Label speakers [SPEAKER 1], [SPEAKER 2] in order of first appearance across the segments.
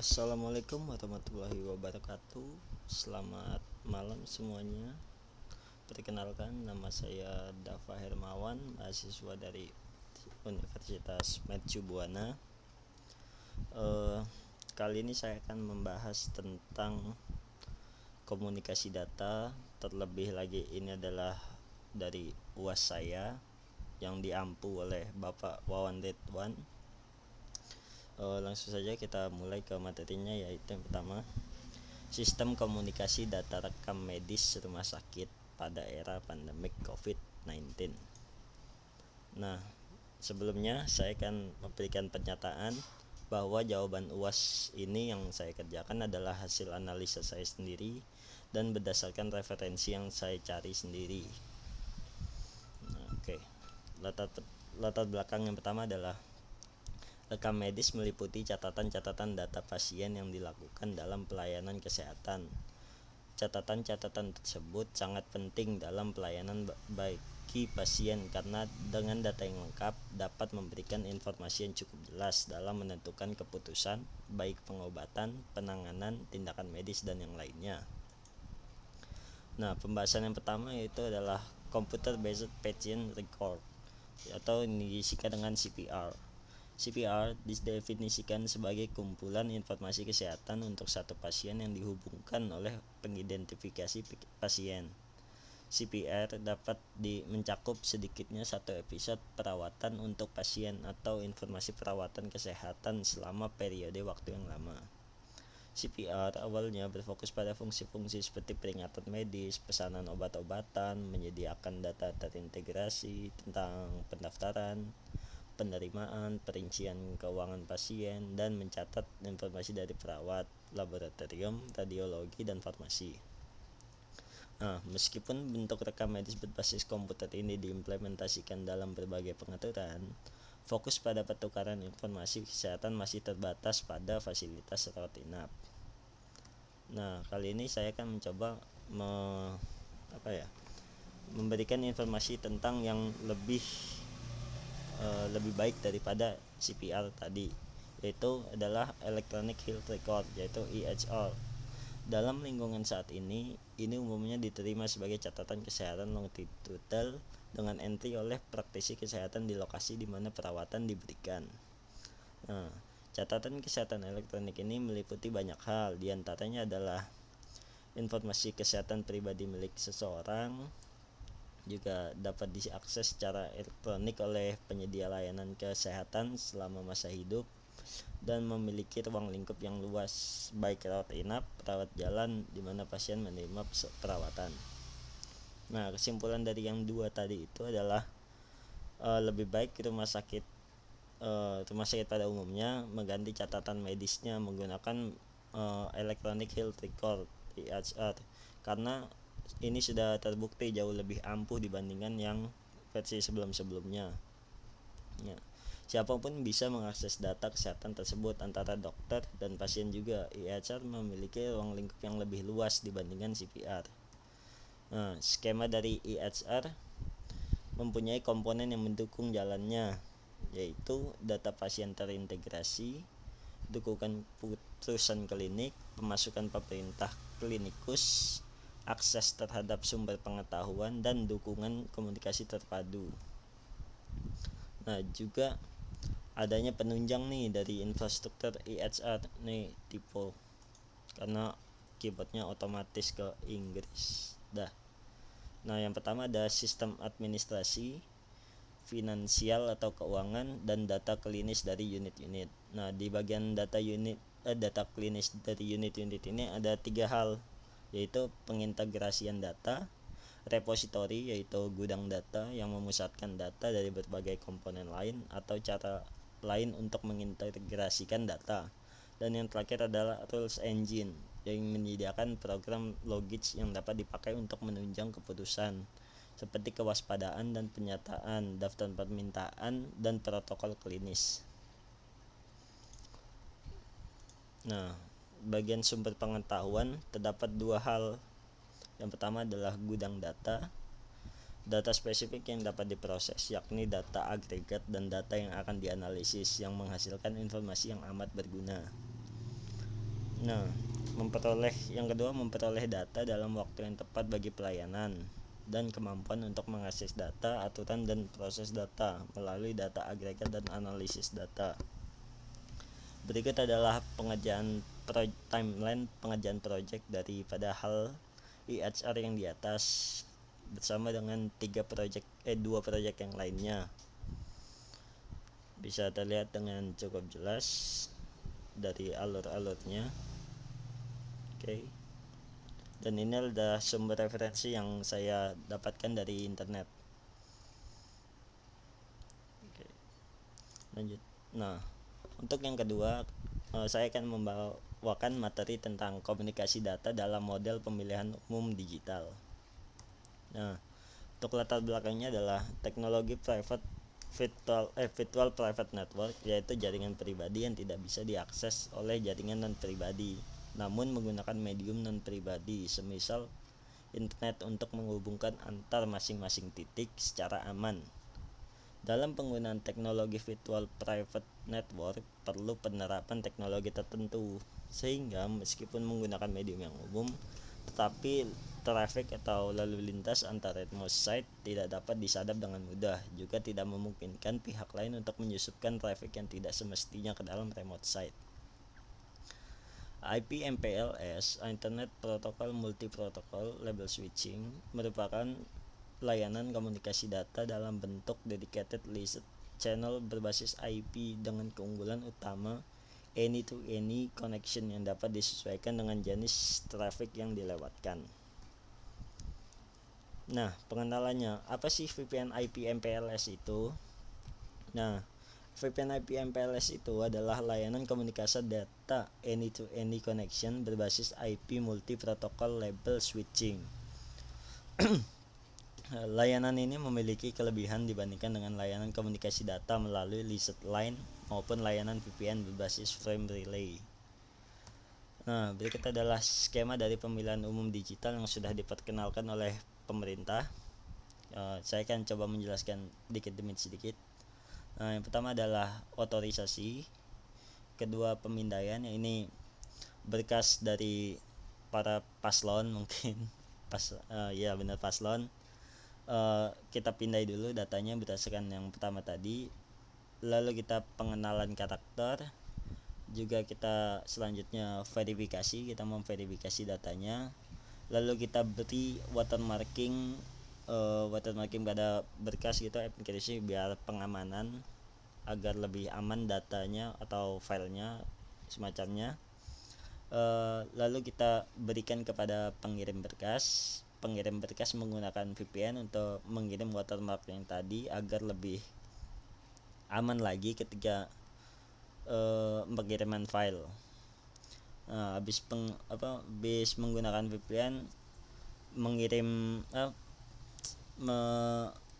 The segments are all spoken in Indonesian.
[SPEAKER 1] Assalamualaikum warahmatullahi wabarakatuh. Selamat malam semuanya. Perkenalkan, nama saya Dava Hermawan, mahasiswa dari Universitas Mercu Buana. Kali ini saya akan membahas tentang komunikasi data. Terlebih lagi ini adalah dari UAS saya yang diampu oleh Bapak Wawan Ridwan. Langsung saja kita mulai ke materinya, yaitu yang pertama, sistem komunikasi data rekam medis rumah sakit pada era pandemik COVID-19. Nah, sebelumnya saya akan memberikan pernyataan bahwa jawaban UAS ini yang saya kerjakan adalah hasil analisa saya sendiri dan berdasarkan referensi yang saya cari sendiri. Latar belakang yang pertama adalah rekam medis meliputi catatan-catatan data pasien yang dilakukan dalam pelayanan kesehatan. Catatan-catatan tersebut sangat penting dalam pelayanan bagi pasien karena dengan data yang lengkap dapat memberikan informasi yang cukup jelas dalam menentukan keputusan baik pengobatan, penanganan, tindakan medis dan yang lainnya. Nah, pembahasan yang pertama yaitu adalah Computer Based Patient Record atau disingkat dengan CPR. CPR didefinisikan sebagai kumpulan informasi kesehatan untuk satu pasien yang dihubungkan oleh pengidentifikasi pasien. CPR dapat mencakup sedikitnya satu episode perawatan untuk pasien atau informasi perawatan kesehatan selama periode waktu yang lama. CPR awalnya berfokus pada fungsi-fungsi seperti peringatan medis, pesanan obat-obatan, menyediakan data terintegrasi tentang pendaftaran, penerimaan, perincian keuangan pasien, dan mencatat informasi dari perawat, laboratorium, radiologi, dan farmasi. Nah, meskipun bentuk rekam medis berbasis komputer ini diimplementasikan dalam berbagai pengaturan, fokus pada pertukaran informasi kesehatan masih terbatas pada fasilitas rawat inap. Nah, kali ini saya akan mencoba memberikan informasi tentang yang lebih baik daripada CPR tadi, yaitu adalah Electronic Health Record, yaitu EHR. Dalam lingkungan saat ini umumnya diterima sebagai catatan kesehatan longitudinal dengan entry oleh praktisi kesehatan di lokasi di mana perawatan diberikan. Nah, catatan kesehatan elektronik ini meliputi banyak hal, diantaranya adalah informasi kesehatan pribadi milik seseorang, juga dapat diakses secara elektronik oleh penyedia layanan kesehatan selama masa hidup dan memiliki ruang lingkup yang luas, baik rawat inap, rawat jalan di mana pasien menerima perawatan. Nah, kesimpulan dari yang dua tadi itu adalah lebih baik rumah sakit pada umumnya mengganti catatan medisnya menggunakan Electronic Health Record (EHR) karena ini sudah terbukti jauh lebih ampuh dibandingkan yang versi sebelum-sebelumnya. Ya. Siapapun bisa mengakses data kesehatan tersebut, antara dokter dan pasien juga. EHR memiliki ruang lingkup yang lebih luas dibandingkan CPR. Nah, skema dari EHR mempunyai komponen yang mendukung jalannya, yaitu data pasien terintegrasi, dukungan putusan klinik, pemasukan pemerintah klinikus, akses terhadap sumber pengetahuan, dan dukungan komunikasi terpadu. Nah, juga adanya penunjang nih dari infrastruktur EHR nih tipe, karena keyboardnya otomatis ke Inggris. Nah, yang pertama ada sistem administrasi, finansial atau keuangan, dan data klinis dari unit-unit. Nah, di bagian data klinis dari unit-unit ini ada 3 hal, yaitu pengintegrasian data, repositori yaitu gudang data yang memusatkan data dari berbagai komponen lain atau cara lain untuk mengintegrasikan data, dan yang terakhir adalah rules engine yang menyediakan program logis yang dapat dipakai untuk menunjang keputusan seperti kewaspadaan dan penyataan, daftar permintaan, dan protokol klinis. Nah, bagian sumber pengetahuan terdapat 2 hal. Yang pertama adalah gudang data spesifik yang dapat diproses, yakni data agregat dan data yang akan dianalisis yang menghasilkan informasi yang amat berguna. Nah, yang kedua memperoleh data dalam waktu yang tepat bagi pelayanan dan kemampuan untuk mengakses data, aturan dan proses data melalui data agregat dan analisis data. Berikut adalah timeline pengerjaan proyek daripada hal IHR yang di atas bersama dengan dua proyek yang lainnya. Bisa terlihat dengan cukup jelas dari alur-alurnya. Oke. Dan ini adalah sumber referensi yang saya dapatkan dari internet. Oke. Lanjut. Nah, untuk yang kedua, saya akan membawakan materi tentang komunikasi data dalam model pemilihan umum digital. Nah, untuk latar belakangnya adalah teknologi virtual private network, yaitu jaringan pribadi yang tidak bisa diakses oleh jaringan non pribadi, namun menggunakan medium non pribadi, semisal internet untuk menghubungkan antar masing-masing titik secara aman. Dalam penggunaan teknologi virtual private network perlu penerapan teknologi tertentu, sehingga meskipun menggunakan medium yang umum, tetapi traffic atau lalu lintas antar remote site tidak dapat disadap dengan mudah, juga tidak memungkinkan pihak lain untuk menyusupkan traffic yang tidak semestinya ke dalam remote site. IP/MPLS, Internet Protocol Multi Protocol Label Switching, merupakan layanan komunikasi data dalam bentuk dedicated licensed channel berbasis IP dengan keunggulan utama any-to-any connection yang dapat disesuaikan dengan jenis traffic yang dilewatkan. Nah, pengenalannya, apa sih VPN IP MPLS itu? Nah, VPN IP MPLS itu adalah layanan komunikasi data any-to-any connection berbasis IP multi protocol label switching. Layanan ini memiliki kelebihan dibandingkan dengan layanan komunikasi data melalui licensed line maupun layanan VPN berbasis frame relay. Nah, berikut adalah skema dari pemilihan umum digital yang sudah diperkenalkan oleh pemerintah. Saya akan coba menjelaskan sedikit demi sedikit. Nah, yang pertama adalah otorisasi, kedua pemindaian, yang ini berkas dari para paslon mungkin ya benar paslon. Kita pindai dulu datanya berdasarkan yang pertama tadi, lalu kita pengenalan karakter, juga kita selanjutnya verifikasi, kita memverifikasi datanya, lalu kita beri watermarking pada berkas gitu, encryption biar pengamanan agar lebih aman datanya atau filenya semacamnya. Lalu kita berikan kepada pengirim berkas menggunakan VPN untuk mengirim watermark yang tadi agar lebih aman lagi ketika pengiriman file. Nah, habis menggunakan VPN mengirim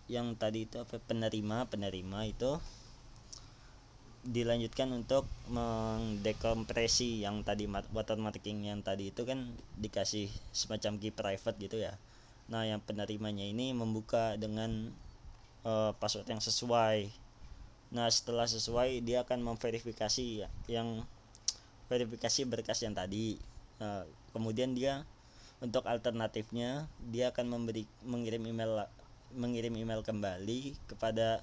[SPEAKER 1] yang tadi itu penerima itu dilanjutkan untuk mendekompresi yang tadi watermarking yang tadi itu kan dikasih semacam key private gitu ya. Nah, yang penerimanya ini membuka dengan password yang sesuai. Nah, setelah sesuai dia akan memverifikasi yang verifikasi berkas yang tadi. Kemudian dia untuk alternatifnya dia akan mengirim email kembali kepada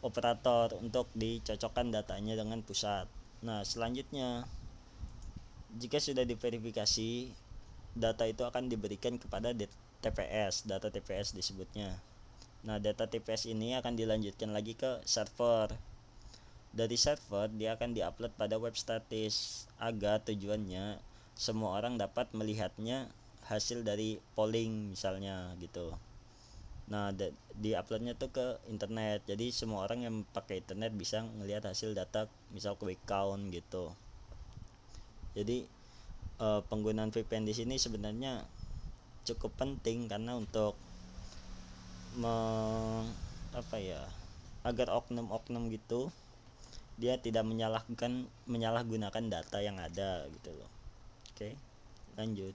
[SPEAKER 1] operator untuk dicocokkan datanya dengan pusat. Nah, selanjutnya jika sudah diverifikasi, data itu akan diberikan kepada data TPS disebutnya. Nah, data TPS ini akan dilanjutkan lagi ke server. Dari server dia akan diupload pada web status agar tujuannya semua orang dapat melihatnya hasil dari polling misalnya gitu. Nah, di uploadnya tuh ke internet, jadi semua orang yang pakai internet bisa ngelihat hasil data misal quick count gitu. Jadi penggunaan VPN di sini sebenarnya cukup penting karena untuk agar oknum-oknum gitu dia tidak menyalahgunakan data yang ada gitu loh. Oke, lanjut.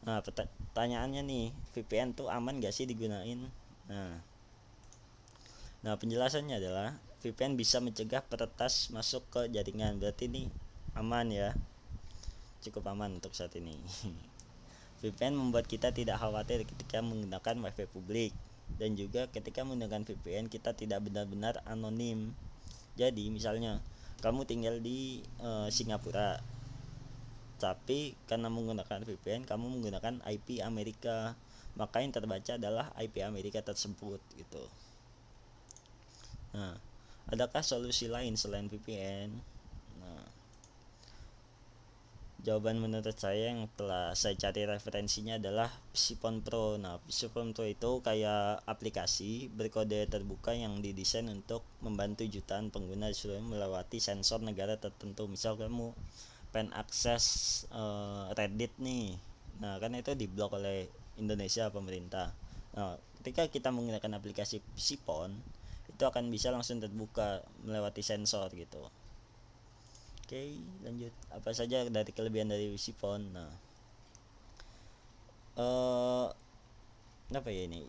[SPEAKER 1] Nah, pertanyaannya nih, VPN tuh aman gak sih digunain? Nah, penjelasannya adalah VPN bisa mencegah peretas masuk ke jaringan, berarti ini aman ya. cukup aman untuk saat ini. VPN membuat kita tidak khawatir ketika menggunakan wifi publik, dan juga ketika menggunakan VPN kita tidak benar-benar anonim. Jadi misalnya kamu tinggal di Singapura, tapi karena menggunakan VPN kamu menggunakan IP Amerika, maka yang terbaca adalah IP Amerika tersebut gitu. Nah, adakah solusi lain selain VPN? Nah, jawaban menurut saya yang telah saya cari referensinya adalah Psipon Pro. Nah, Psipon Pro itu kayak aplikasi berkode terbuka yang didesain untuk membantu jutaan pengguna seluruh melewati sensor negara tertentu. Misal kamu pengen akses Reddit nih, nah kan itu diblok oleh Indonesia pemerintah. Nah, ketika kita menggunakan aplikasi Psipon, itu akan bisa langsung terbuka melewati sensor gitu. Oke, lanjut. Apa saja dari kelebihan dari Psipon? Nah, apa ya ini?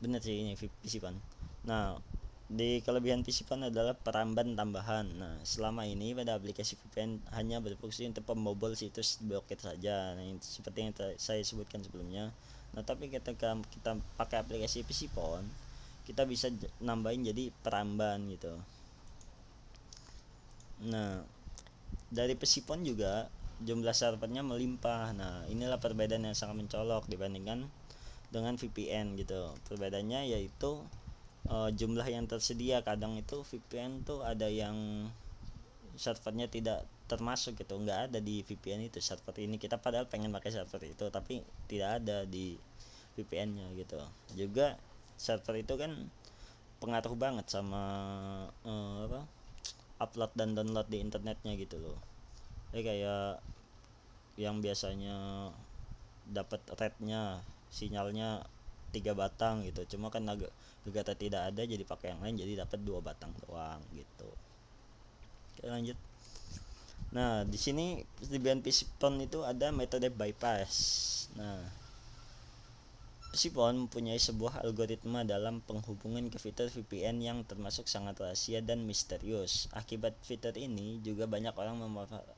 [SPEAKER 1] Benar sih ini Psipon. Nah, di kelebihan Psipon adalah peramban tambahan. Nah, selama ini pada aplikasi VPN hanya berfungsi untuk pembobol situs blokir saja. Nah, seperti yang saya sebutkan sebelumnya. Nah, tapi ketika kita pakai aplikasi Psipon, kita bisa nambahin jadi peramban gitu. Nah, dari Psipon juga jumlah servernya melimpah. Nah, inilah perbedaan yang sangat mencolok dibandingkan dengan VPN gitu. Perbedaannya yaitu jumlah yang tersedia. Kadang itu VPN tuh ada yang servernya tidak termasuk gitu, nggak ada di VPN itu server ini. Kita padahal pengen pakai server itu tapi tidak ada di VPN-nya gitu. Juga server itu kan pengaruh banget sama upload dan download di internetnya gitu loh. Kayak yang biasanya dapat rate-nya sinyalnya 3 batang gitu, cuma kan agak tidak ada jadi pakai yang lain jadi dapat 2 batang doang gitu. Oke, lanjut. Nah, di sini di Psipon itu ada metode bypass. Nah, Psipon mempunyai sebuah algoritma dalam penghubungan ke fitur VPN yang termasuk sangat rahasia dan misterius. Akibat fitur ini juga banyak orang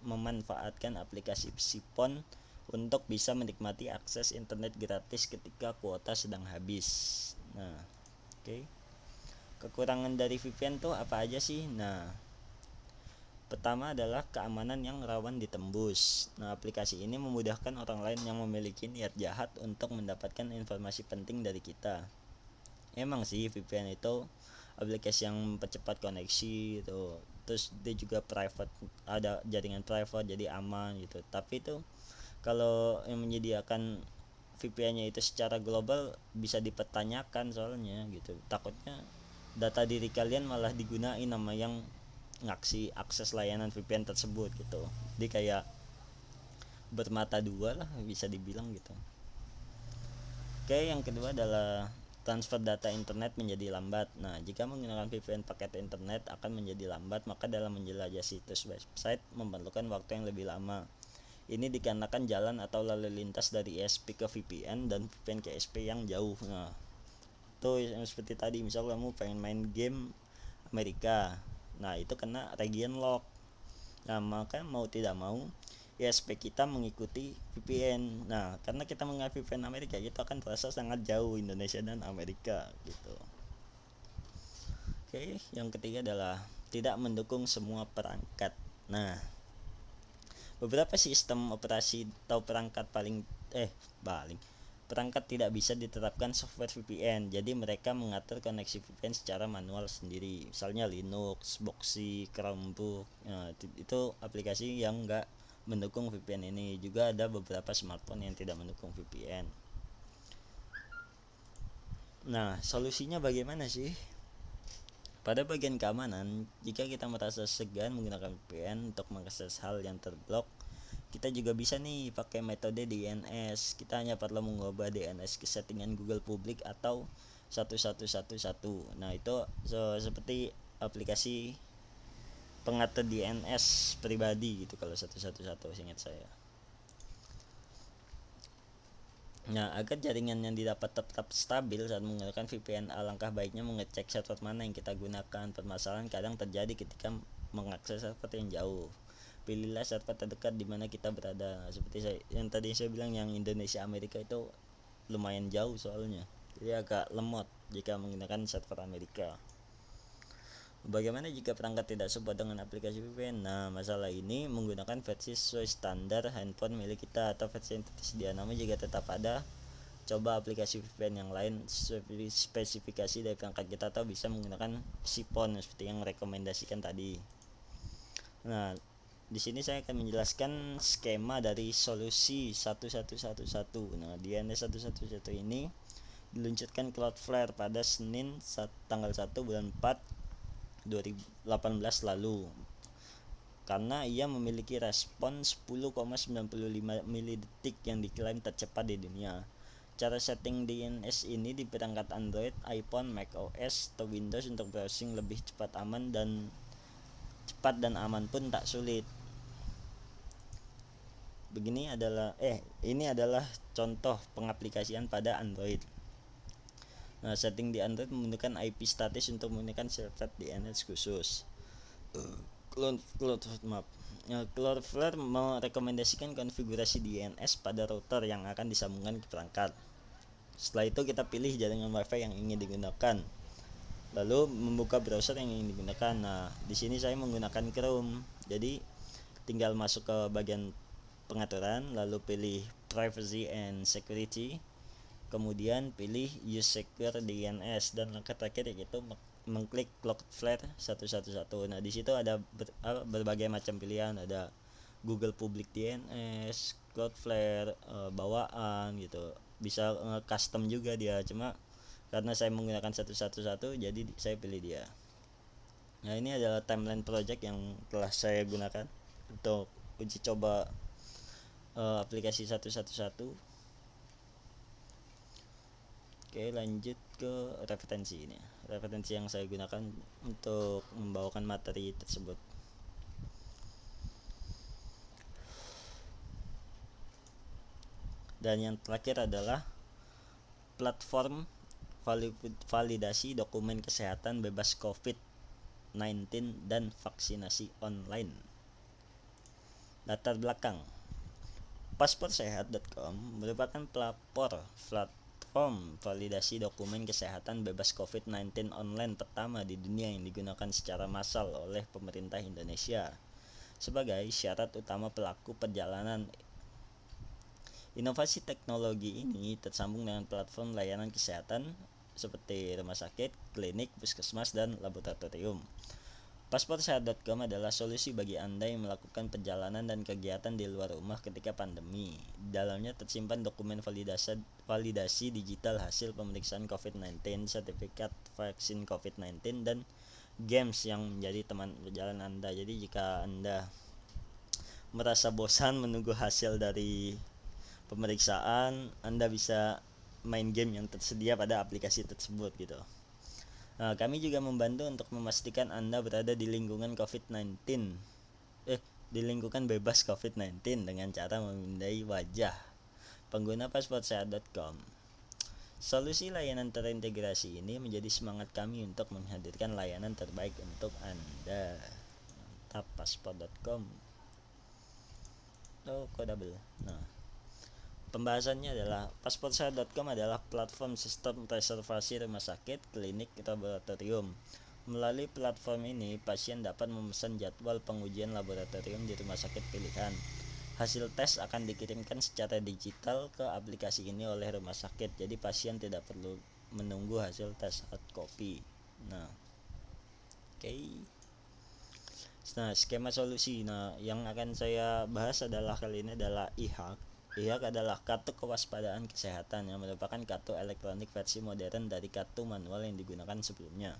[SPEAKER 1] memanfaatkan aplikasi Psipon untuk bisa menikmati akses internet gratis ketika kuota sedang habis. Nah, oke. Kekurangan dari VPN tuh apa aja sih? Nah, pertama adalah keamanan yang rawan ditembus. Nah, aplikasi ini memudahkan orang lain yang memiliki niat jahat untuk mendapatkan informasi penting dari kita. Emang sih VPN itu aplikasi yang mempercepat koneksi gitu. Terus dia juga private, ada jaringan private jadi aman gitu. Tapi itu kalau yang menyediakan VPN-nya itu secara global bisa dipertanyakan soalnya gitu. Takutnya data diri kalian malah digunain sama yang ngaksi akses layanan VPN tersebut gitu. Jadi kayak bermata dua lah bisa dibilang gitu. Oke, yang kedua adalah transfer data internet menjadi lambat. Nah, jika menggunakan VPN paket internet akan menjadi lambat, maka dalam menjelajah situs website memerlukan waktu yang lebih lama. Ini dikarenakan jalan atau lalu lintas dari ISP ke VPN dan VPN ke ISP yang jauh. Nah, itu yang seperti tadi, misal kamu pengen main game Amerika, nah itu kena region lock. Nah, maka mau tidak mau ISP kita mengikuti VPN. Nah, karena kita menggunakan VPN Amerika, kita akan terasa sangat jauh Indonesia dan Amerika gitu. Oke, yang ketiga adalah tidak mendukung semua perangkat. Nah, beberapa sistem operasi atau perangkat perangkat tidak bisa diterapkan software VPN, jadi mereka mengatur koneksi VPN secara manual sendiri. Misalnya Linux, Boxy, Chromebook. Nah, itu aplikasi yang nggak mendukung VPN ini. Juga ada beberapa smartphone yang tidak mendukung VPN. Nah, solusinya bagaimana sih? Pada bagian keamanan, jika kita merasa segan menggunakan VPN untuk mengakses hal yang terblok, kita juga bisa nih pakai metode DNS. Kita hanya perlu mengubah DNS ke settingan Google publik atau 1111. Nah, itu seperti aplikasi pengatur DNS pribadi gitu kalau 111 ingat saya. Nah, agar jaringan yang didapat tetap stabil saat menggunakan VPN, alangkah baiknya mengecek server mana yang kita gunakan. Permasalahan kadang terjadi ketika mengakses server yang jauh. pilihlah server terdekat di mana kita berada. Seperti yang tadi saya bilang, yang Indonesia Amerika itu lumayan jauh soalnya, jadi agak lemot jika menggunakan server Amerika. Bagaimana jika perangkat tidak support dengan aplikasi VPN? Nah, masalah ini menggunakan versi sesuai standar handphone milik kita atau versi yang tersedia. Namun jika tetap ada, coba aplikasi VPN yang lain sesuai spesifikasi dari perangkat kita, atau bisa menggunakan sipon seperti yang rekomendasikan tadi. Nah, di sini saya akan menjelaskan skema dari solusi 1111. Nah, di DNS 111 ini diluncurkan Cloudflare pada Senin tanggal 1 bulan 4 2018 lalu, karena ia memiliki respon 10,95 milidetik yang diklaim tercepat di dunia. Cara setting DNS ini di perangkat Android, iPhone, macOS, atau Windows untuk browsing lebih cepat dan aman pun tak sulit. Ini adalah contoh pengaplikasian pada Android. Nah, setting di Android menggunakan IP statis untuk menggunakan server DNS khusus. Cloudflare merekomendasikan konfigurasi DNS pada router yang akan disambungkan ke perangkat. Setelah itu kita pilih jaringan WiFi yang ingin digunakan, lalu membuka browser yang ingin digunakan. Nah, di sini saya menggunakan Chrome, jadi tinggal masuk ke bagian pengaturan, lalu pilih Privacy and Security, kemudian pilih Use Secure DNS, dan langkah terakhir yaitu mengklik Cloudflare 111. Nah, di situ ada berbagai macam pilihan, ada Google Public DNS, Cloudflare, bawaan gitu. Bisa custom juga dia, cuma karena saya menggunakan 111 jadi saya pilih dia. Nah, ini adalah timeline project yang telah saya gunakan untuk uji coba aplikasi 111. Oke, lanjut ke referensi ini. Referensi yang saya gunakan untuk membawakan materi tersebut. Dan yang terakhir adalah platform validasi dokumen kesehatan bebas COVID-19 dan vaksinasi online. Latar belakang. Pasporsehat.com merupakan platform validasi dokumen kesehatan bebas COVID-19 online pertama di dunia yang digunakan secara massal oleh pemerintah Indonesia sebagai syarat utama pelaku perjalanan. Inovasi teknologi ini tersambung dengan platform layanan kesehatan seperti rumah sakit, klinik, puskesmas, dan laboratorium. Pasporsehat.com adalah solusi bagi Anda yang melakukan perjalanan dan kegiatan di luar rumah ketika pandemi. Di dalamnya tersimpan dokumen validasi digital hasil pemeriksaan COVID-19, sertifikat vaksin COVID-19, dan games yang menjadi teman perjalanan Anda. Jadi jika Anda merasa bosan menunggu hasil dari pemeriksaan, Anda bisa main game yang tersedia pada aplikasi tersebut gitu. Nah, kami juga membantu untuk memastikan Anda berada di lingkungan COVID-19. Di lingkungan bebas COVID-19 dengan cara memindai wajah pengguna pasporsehat.com. Solusi layanan terintegrasi ini menjadi semangat kami untuk menghadirkan layanan terbaik untuk Anda. Mantap, paspor.com. Nah, pembahasannya adalah pasporsehat.com adalah platform sistem reservasi rumah sakit, klinik, laboratorium. Melalui platform ini, pasien dapat memesan jadwal pengujian laboratorium di rumah sakit pilihan. Hasil tes akan dikirimkan secara digital ke aplikasi ini oleh rumah sakit, jadi pasien tidak perlu menunggu hasil tes hard copy. Nah, Nah, skema solusi. Nah, yang akan saya bahas adalah kali ini adalah IHAK. IHAK adalah kartu kewaspadaan kesehatan yang merupakan kartu elektronik versi modern dari kartu manual yang digunakan sebelumnya.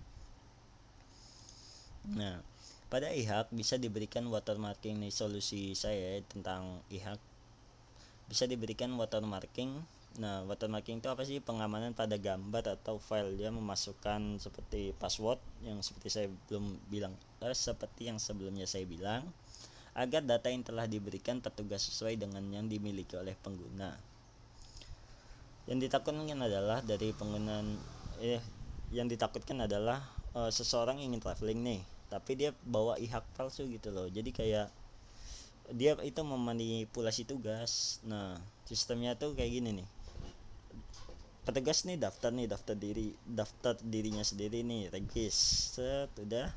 [SPEAKER 1] Nah, pada IHAK bisa diberikan watermarking. Nih solusi saya tentang IHAK. Bisa diberikan watermarking. Nah, watermarking itu apa sih? Pengamanan pada gambar atau file. Dia memasukkan seperti password yang seperti yang sebelumnya saya bilang, agar data yang telah diberikan tertugas sesuai dengan yang dimiliki oleh pengguna. Yang ditakutkan adalah seseorang ingin traveling nih, tapi dia bawa IHAK palsu gitu loh. Jadi kayak dia itu memanipulasi tugas. Nah, sistemnya tuh kayak gini nih. Petugas nih daftar dirinya sendiri nih, regis. Set, udah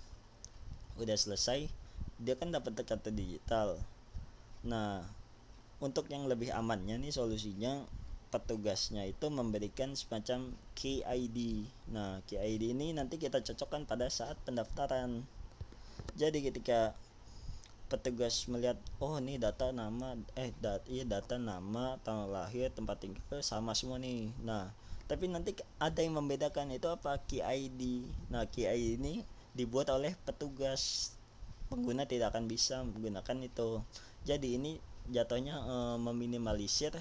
[SPEAKER 1] selesai, dia kan dapat kartu digital. Nah, untuk yang lebih amannya nih solusinya, petugasnya itu memberikan semacam key ID. Nah, key ID ini nanti kita cocokkan pada saat pendaftaran. Jadi ketika petugas melihat, oh ini data nama, iya data nama, tanggal lahir, tempat tinggal sama semua nih. Nah, tapi nanti ada yang membedakan, itu apa? Key ID. Nah, key ID ini dibuat oleh petugas, pengguna tidak akan bisa menggunakan itu. Jadi ini jatuhnya meminimalisir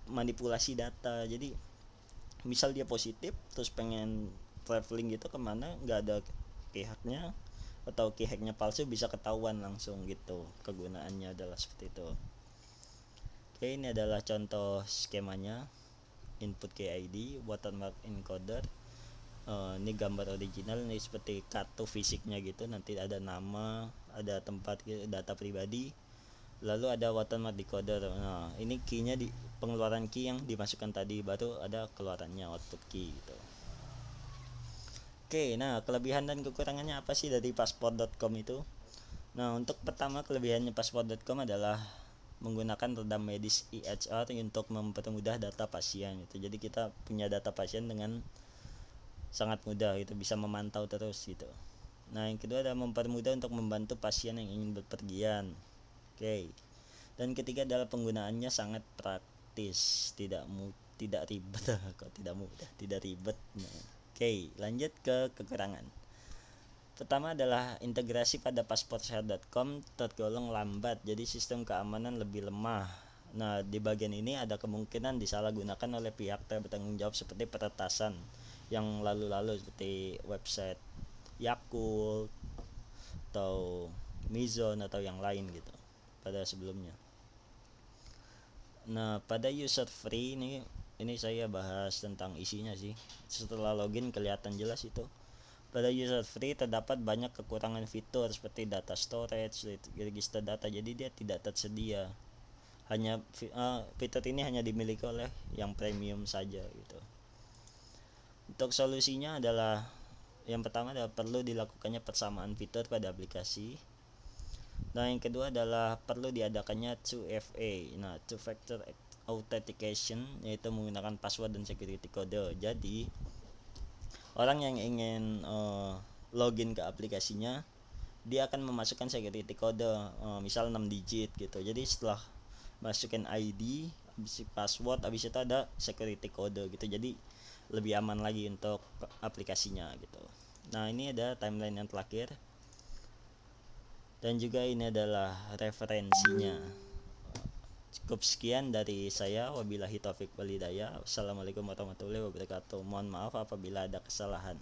[SPEAKER 1] manipulasi data. Jadi misal dia positif terus pengen traveling gitu kemana, nggak ada pihaknya atau keyhacknya palsu, bisa ketahuan langsung gitu. Kegunaannya adalah seperti itu. Oke, ini adalah contoh skemanya. Input KID, watermark encoder. Ini gambar original, ini seperti kartu fisiknya gitu. Nanti ada nama, ada tempat, data pribadi, lalu ada watermark decoder. Nah, ini keynya di pengeluaran key yang dimasukkan tadi, baru ada keluarannya, output key gitu. Oke, nah kelebihan dan kekurangannya apa sih dari pasport.com itu? Nah, untuk pertama, kelebihannya pasport.com adalah menggunakan redam medis EHR untuk mempermudah data pasien itu. Jadi kita punya data pasien dengan sangat mudah, itu bisa memantau terus gitu. Nah, yang kedua adalah mempermudah untuk membantu pasien yang ingin berpergian. Oke. Dan ketiga adalah penggunaannya sangat praktis, tidak ribet. Kok tidak mudah, tidak ribet. Nah, oke, lanjut ke kekurangan. Pertama adalah integrasi pada pasportshare.com tergolong lambat, jadi sistem keamanan lebih lemah. Nah, di bagian ini ada kemungkinan disalahgunakan oleh pihak bertanggung jawab seperti peretasan yang lalu-lalu, seperti website Yakult atau Mizon atau yang lain gitu pada sebelumnya. Nah, pada user free ini saya bahas tentang isinya sih. Setelah login kelihatan jelas itu. Pada user free terdapat banyak kekurangan fitur seperti data storage, register data, jadi dia tidak tersedia. Fitur ini hanya dimiliki oleh yang premium saja gitu. Untuk solusinya adalah, yang pertama adalah perlu dilakukannya persamaan fitur pada aplikasi. Nah, yang kedua adalah perlu diadakannya 2FA, nah 2 factor authentication, yaitu menggunakan password dan security code. Jadi orang yang ingin login ke aplikasinya, dia akan memasukkan security code, misal 6 digit gitu. Jadi setelah masukin ID, habis password, habis itu ada security code gitu. Jadi lebih aman lagi untuk aplikasinya gitu. Nah, ini ada timeline yang terakhir. Dan juga ini adalah referensinya. Cukup sekian dari saya, wabillahi taufik walhidayah. Wassalamualaikum warahmatullahi wabarakatuh. Mohon maaf apabila ada kesalahan.